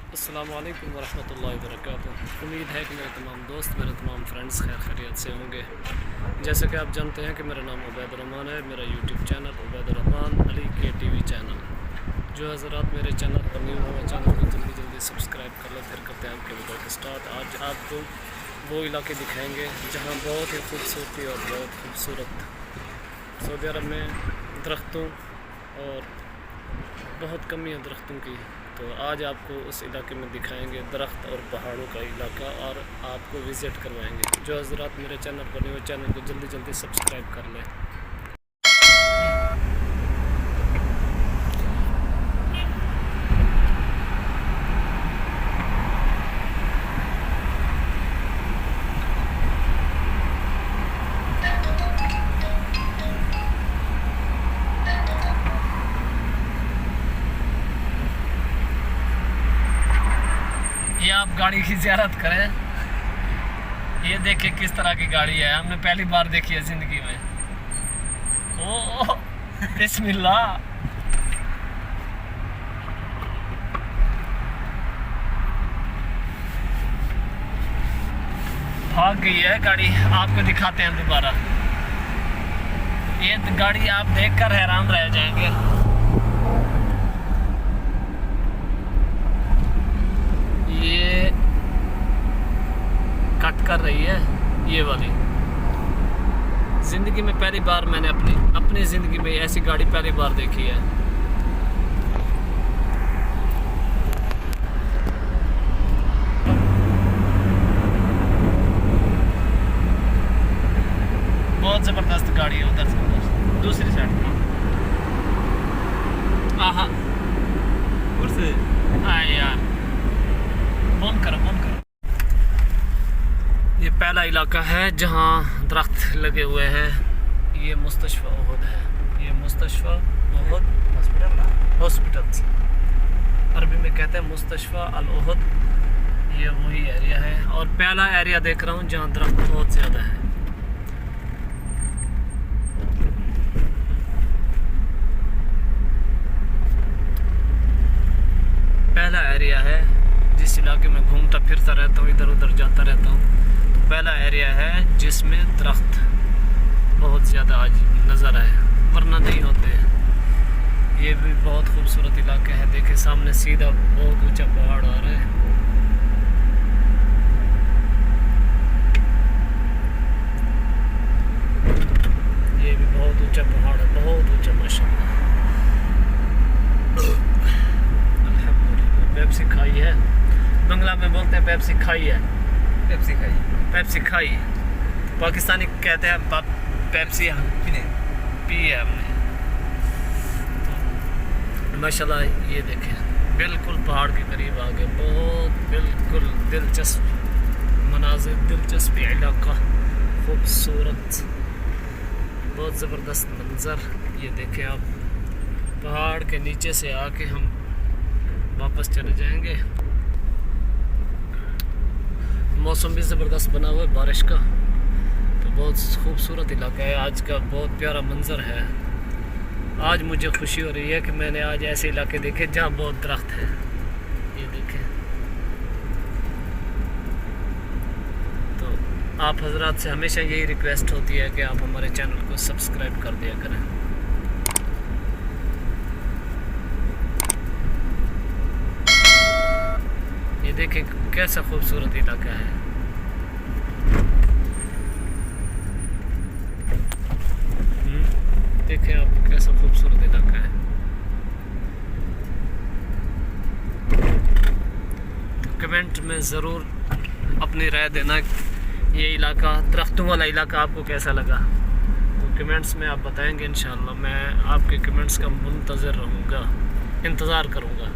अस्सलाम वालेकुम वरहमतुल्लाहि वबरकातुहू। उम्मीद है कि मेरे तमाम दोस्त, मेरे तमाम फ्रेंड्स खैर खैरियत से होंगे। जैसे कि आप जानते हैं कि मेरा नाम उबैदुर्रहमान है। मेरा यूट्यूब चैनल उबैदुर्रहमान अली के टीवी चैनल। जो हज़रात मेरे चैनल पर न्यू हो, चैनल को जल्दी सब्सक्राइब कर लो। फिर करते हैं आपके वीडियो को स्टार्ट। आज आपको वो इलाके दिखाएँगे जहाँ बहुत ही खूबसूरती और बहुत खूबसूरत सऊदी अरब में दरख्तों और बहुत कमी है दरख्तों की। तो आज आपको उस इलाके में दिखाएंगे दरख्त और पहाड़ों का इलाका, और आपको विज़िट करवाएंगे। जो हज़रात मेरे चैनल पर न्यू, चैनल को जल्दी सब्सक्राइब कर लें। ये आप गाड़ी की ज़ियारत करें। ये देखिए किस तरह की गाड़ी है, हमने पहली बार देखी है ज़िंदगी में। ओ बिस्मिल्लाह। भाग गई है गाड़ी, आपको दिखाते हैं दोबारा। ये गाड़ी आप देखकर हैरान रह जाएंगे। ये कट कर रही है ये वाली। ज़िंदगी में पहली बार मैंने अपनी ज़िंदगी में ऐसी गाड़ी पहली बार देखी है। बहुत ज़बरदस्त गाड़ी है। उधर से उधर दूसरी साइड हाँ से हाँ यार, बंद करो। ये पहला इलाका है जहाँ दरख्त लगे हुए हैं। ये मुस्तशफ़ा उहुद है। ये मुस्तशफ़ा उहुद हॉस्पिटल अरबी में कहते हैं मुस्तशफ़ा अल उहुद। ये वही एरिया है, और पहला एरिया देख रहा हूँ जहाँ दरख्त बहुत ज़्यादा है। पहला एरिया है जिस इलाके में घूमता फिरता रहता हूँ, इधर उधर जाता रहता हूँ। तो पहला एरिया है जिसमें दरख्त बहुत ज़्यादा आज नज़र आए, वरना नहीं होते। ये भी बहुत खूबसूरत इलाका है। देखे सामने सीधा बहुत ऊंचा पहाड़ आ रहा है। ये भी बहुत ऊंचा पहाड़ है, बहुत ऊंचा माशाअल्लाह। पेप्सी खाई है, बंगला में बोलते हैं पेप्सी खाई है। पेप्सी खाई पाकिस्तानी कहते हैं पेप्सी पी है हमने। माशाल्लाह ये देखें बिल्कुल पहाड़ के करीब आ गए। बहुत बिल्कुल दिलचस्प मनाज़िर, दिलचस्प इलाका, खूबसूरत, बहुत ज़बरदस्त मंज़र। ये देखें आप, पहाड़ के नीचे से आके हम वापस चले जाएंगे। मौसम भी ज़बरदस्त बना हुआ है बारिश का। तो बहुत खूबसूरत इलाका है। आज का बहुत प्यारा मंज़र है। आज मुझे खुशी हो रही है कि मैंने आज ऐसे इलाके देखे जहाँ बहुत दरख्त है। ये देखें। तो आप हजरात से हमेशा यही रिक्वेस्ट होती है कि आप हमारे चैनल को सब्सक्राइब कर दिया करें। ये देखें कैसा खूबसूरत इलाका है। देखें आप कैसा खूबसूरत इलाका है। तो कमेंट में ज़रूर अपनी राय देना, ये इलाका, दरख्तों वाला इलाका आपको कैसा लगा। तो कमेंट्स में आप बताएंगे। इंशाअल्लाह मैं आपके कमेंट्स का इंतज़ार करूँगा।